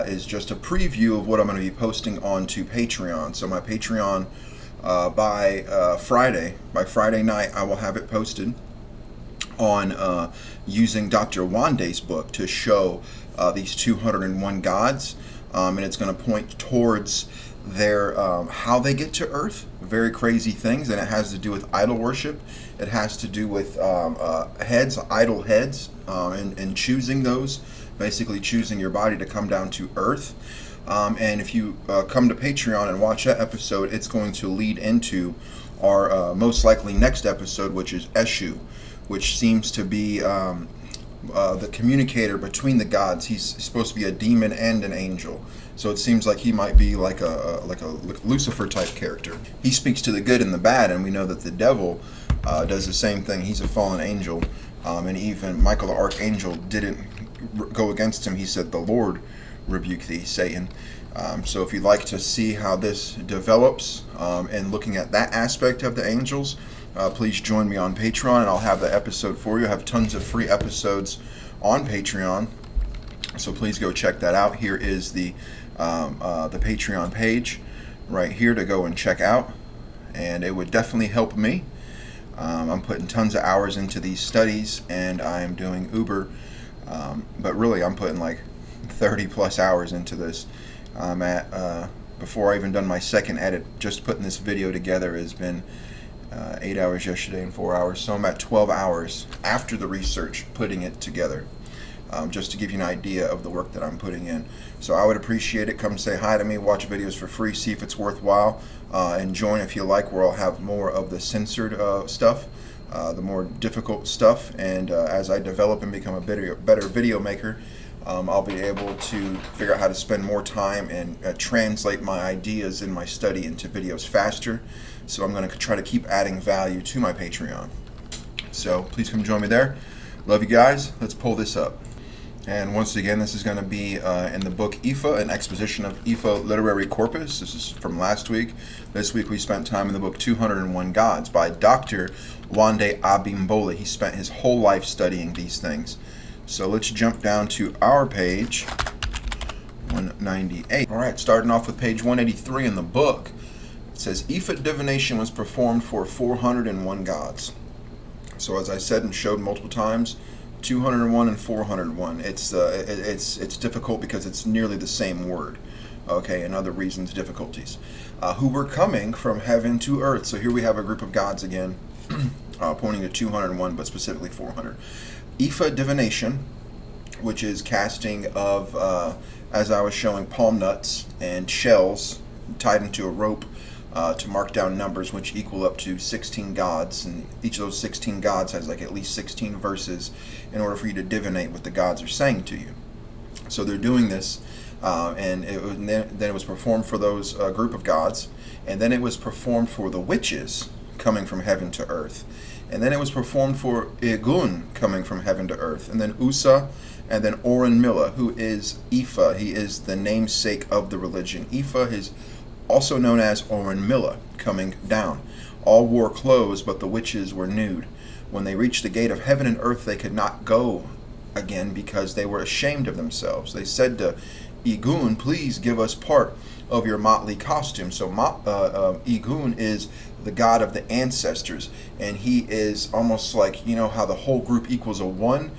is just a preview of what I'm going to be posting onto Patreon. So my Patreon, by Friday night, I will have it posted on using Dr. Wande's book to show these 201 gods, and it's going to point towards their how they get to Earth. Very crazy things, and it has to do with idol worship. It has to do with idol heads, and choosing those. Basically choosing your body to come down to Earth. And if you come to Patreon and watch that episode, it's going to lead into our most likely next episode, which is Eshu, which seems to be the communicator between the gods. He's supposed to be a demon and an angel. So it seems like he might be like a Lucifer type character. He speaks to the good and the bad, and we know that the devil does the same thing. He's a fallen angel, and even Michael the archangel didn't go against him. He said, "The Lord rebuke thee, Satan." So if you'd like to see how this develops, and looking at that aspect of the angels, please join me on Patreon, and I'll have the episode for you. I have tons of free episodes on Patreon. So please go check that out. Here is the Patreon page right here to go and check out, and it would definitely help me. I'm putting tons of hours into these studies, and I'm doing Uber, but really I'm putting like 30 plus hours into this. I'm at before I even done my second edit, just putting this video together has been 8 hours yesterday and 4 hours, so I'm at 12 hours after the research putting it together. Just to give you an idea of the work that I'm putting in. So I would appreciate it. Come say hi to me, watch videos for free, see if it's worthwhile, and join if you like, where I'll have more of the censored stuff, the more difficult stuff, and as I develop and become a better video maker, I'll be able to figure out how to spend more time and translate my ideas in my study into videos faster. So I'm going to try to keep adding value to my Patreon. So please come join me there. Love you guys. Let's pull this up. And once again, this is going to be in the book Ifa, an exposition of Ifa literary corpus. This is from last week. This week we spent time in the book 201 Gods by Dr. Wande Abimbola. He spent his whole life studying these things. So let's jump down to our page 198. All right, starting off with page 183 in the book. It says, Ifa divination was performed for 401 gods. So as I said and showed multiple times, 201 and 401. It's difficult because it's nearly the same word. Okay, and other reasons, difficulties. Who were coming from heaven to earth. So here we have a group of gods again, pointing to 201, but specifically 400. Ifa divination, which is casting of, as I was showing, palm nuts and shells tied into a rope to mark down numbers, which equal up to 16 gods, and each of those 16 gods has like at least 16 verses in order for you to divinate what the gods are saying to you. So they're doing this, and then it was performed for those group of gods, and then it was performed for the witches coming from heaven to earth, and then it was performed for Ajogun coming from heaven to earth, and then Usa, and then Orunmila, who is Ifa. He is the namesake of the religion. Ifa is also known as Orunmila, coming down. All wore clothes, but the witches were nude. When they reached the gate of heaven and earth, they could not go again because they were ashamed of themselves. They said to Ajogun, please give us part of your motley costume. So Ajogun is the god of the ancestors, and he is almost like, you know how the whole group equals a one?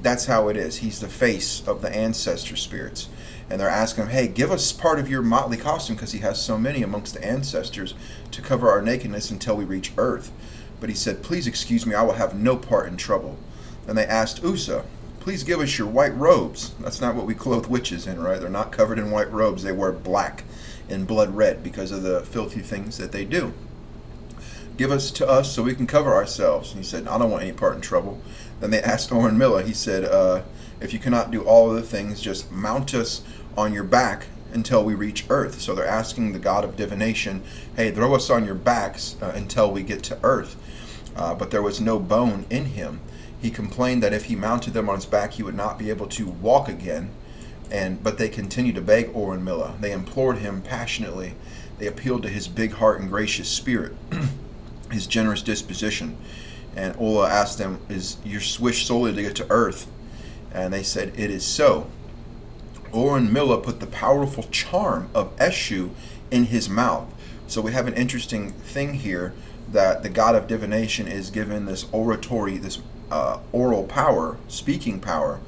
That's how it is. He's the face of the ancestor spirits. And they're asking him, hey, give us part of your motley costume, because he has so many amongst the ancestors, to cover our nakedness until we reach earth. But he said, please excuse me, I will have no part in trouble. And they asked Usa, please give us your white robes. That's not what we clothe witches in, right? They're not covered in white robes. They wear black and blood red because of the filthy things that they do. Give us to us so we can cover ourselves. And he said, I don't want any part in trouble. Then they asked Orunmila, he said, if you cannot do all of the things, just mount us on your back until we reach earth. So they're asking the god of divination, hey, throw us on your backs until we get to earth. But there was no bone in him. He complained that if he mounted them on his back, he would not be able to walk again. But they continued to beg Orunmila. They implored him passionately. They appealed to his big heart and gracious spirit, his generous disposition. And Ola asked them, is your wish solely to get to earth? And they said, it is so. Orunmila put the powerful charm of Eshu in his mouth. So we have an interesting thing here, that the god of divination is given this oratory, this oral power, speaking power.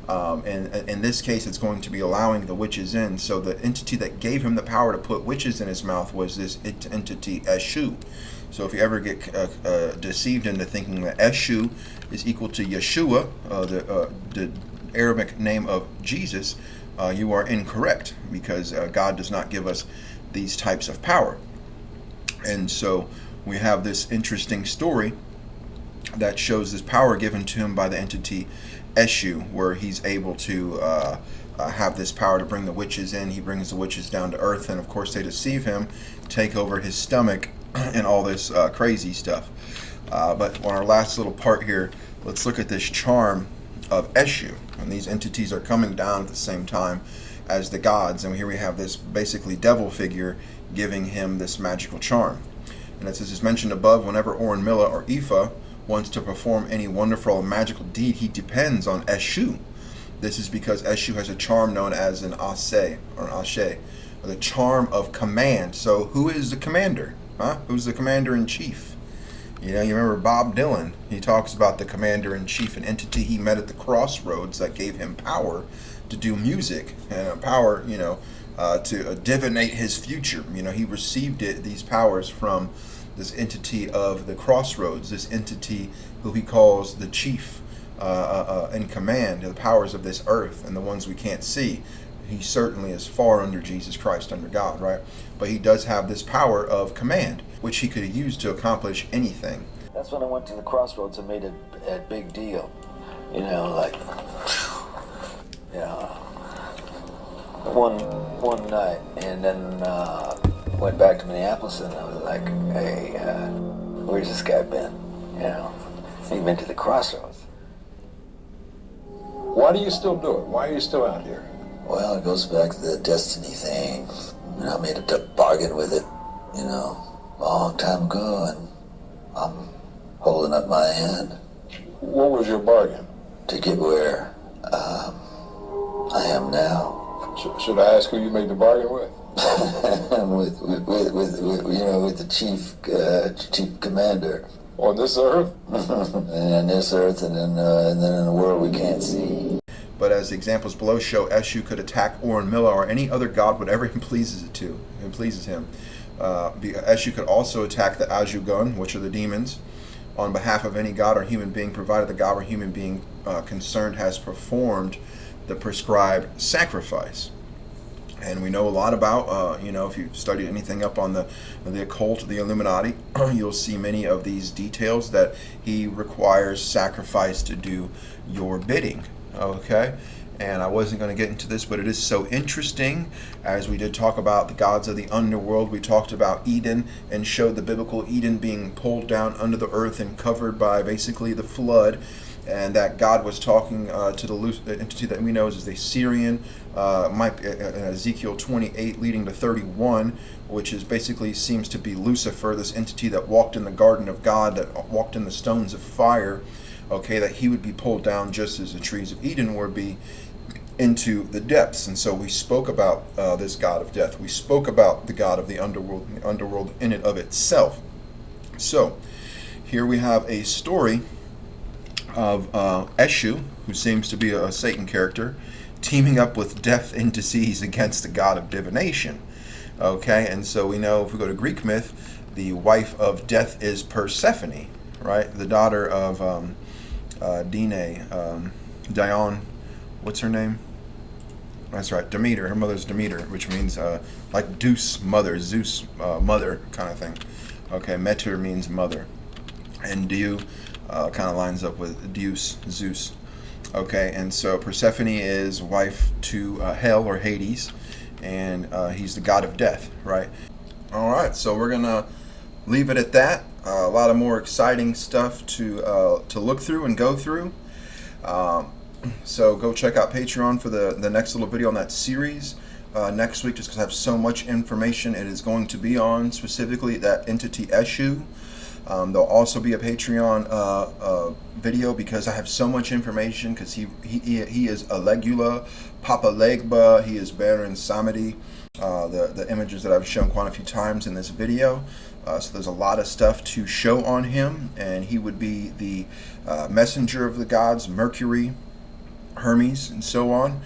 And in this case, it's going to be allowing the witches in. So the entity that gave him the power to put witches in his mouth was this entity, Eshu. So if you ever get deceived into thinking that Eshu is equal to Yeshua, the Arabic name of Jesus, you are incorrect, because God does not give us these types of power. And so we have this interesting story that shows this power given to him by the entity Eshu, where he's able to have this power to bring the witches in. He brings the witches down to earth, and of course they deceive him, take over his stomach, and all this crazy stuff. But on our last little part here, let's look at this charm of Eshu. And these entities are coming down at the same time as the gods. And here we have this basically devil figure giving him this magical charm. And it says, as mentioned above, whenever Orunmila or Ifa wants to perform any wonderful or magical deed, he depends on Eshu. This is because Eshu has a charm known as an Ashe, or an Ashe, or the charm of command. So who is the commander? Who's the commander-in-chief? You know, you remember Bob Dylan. He talks about the commander-in-chief, an entity he met at the crossroads that gave him power to do music and power, to divinate his future. You know, he received these powers from this entity of the crossroads, this entity who he calls the chief in command of the powers of this earth and the ones we can't see. He certainly is far under Jesus Christ, under God, right? But he does have this power of command, which he could use to accomplish anything. That's when I went to the crossroads and made a big deal. You know, like, one night, and then went back to Minneapolis, and I was like, hey, where's this guy been? You know, he'd been to the crossroads. Why do you still do it? Why are you still out here? Well, it goes back to the destiny thing. You know, I made a bargain with it, a long time ago, and I'm holding up my end. What was your bargain? To get where I am now. Should I ask who you made the bargain with? with the chief commander. On this earth? And on this earth, and then in the world we can't see. But as the examples below show, Eshu could attack Orunmila or any other god, whatever he pleases him. Eshu could also attack the Ajogun, which are the demons, on behalf of any god or human being, provided the god or human being concerned has performed the prescribed sacrifice. And we know a lot about, if you've studied anything up on the occult, the Illuminati, you'll see many of these details that he requires sacrifice to do your bidding. Okay? And I wasn't going to get into this, but it is so interesting. As we did talk about the gods of the underworld, we talked about Eden and showed the biblical Eden being pulled down under the earth and covered by basically the flood. And that God was talking to the entity that we know as the Syrian, Ezekiel 28 leading to 31, which is basically seems to be Lucifer, this entity that walked in the garden of God, that walked in the stones of fire. Okay, that he would be pulled down just as the trees of Eden would be into the depths. And so we spoke about this God of death. We spoke about the God of the underworld in and of itself. So here we have a story of Eshu, who seems to be a Satan character, teaming up with death and disease against the god of divination. Okay, and so we know if we go to Greek myth, the wife of death is Persephone, right? The daughter of Dion, what's her name? That's right, Demeter. Her mother's Demeter, which means like Deus, mother, Zeus, mother kind of thing. Okay, Meter means mother, and Deu kind of lines up with Deus, Zeus. Okay, and so Persephone is wife to Hell or Hades, and he's the god of death, right? All right, so we're gonna leave it at that. A lot of more exciting stuff to look through and go through. So go check out Patreon for the next little video on that series next week, just because I have so much information. It is going to be on specifically that entity Eshu. There'll also be a Patreon video because I have so much information, because he is Alegula, Papa Legba, he is Baron Samedi, the images that I've shown quite a few times in this video. So there's a lot of stuff to show on him, and he would be the messenger of the gods, Mercury, Hermes, and so on.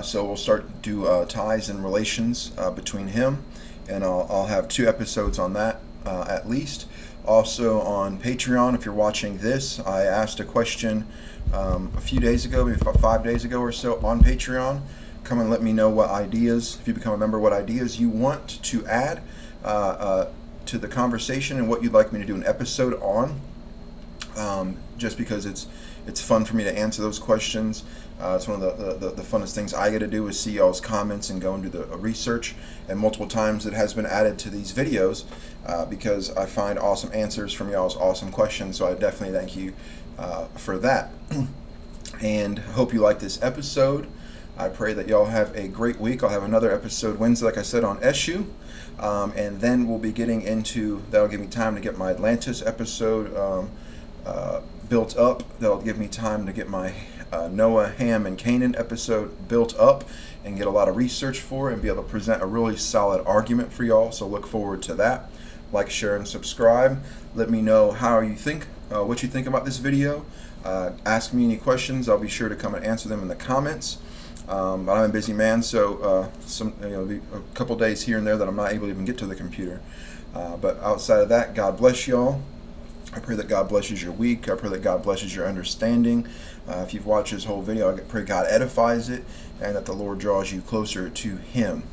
So we'll start to do ties and relations between him, and I'll have 2 episodes on that at least. Also on Patreon, if you're watching this, I asked a question a few days ago, maybe about 5 days ago or so, on Patreon. Come and let me know what ideas, if you become a member, what ideas you want to add to the conversation and what you'd like me to do an episode on. Just because it's fun for me to answer those questions. It's one of the funnest things I get to do is see y'all's comments and go and do the research. And multiple times it has been added to these videos because I find awesome answers from y'all's awesome questions. So I definitely thank you for that. And hope you like this episode. I pray that y'all have a great week. I'll have another episode Wednesday, like I said, on Eshu. And then we'll be getting into, that'll give me time to get my Atlantis episode built up. That'll give me time to get my Noah, Ham, and Canaan episode built up and get a lot of research for it and be able to present a really solid argument for y'all. So look forward to that. Like, share, and subscribe. Let me know how you think, what you think about this video. Ask me any questions. I'll be sure to come and answer them in the comments. But I'm a busy man, so a couple days here and there that I'm not able to even get to the computer. But outside of that, God bless y'all. I pray that God blesses your week. I pray that God blesses your understanding. If you've watched this whole video, I pray God edifies it and that the Lord draws you closer to Him.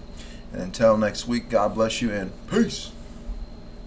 And until next week, God bless you and peace.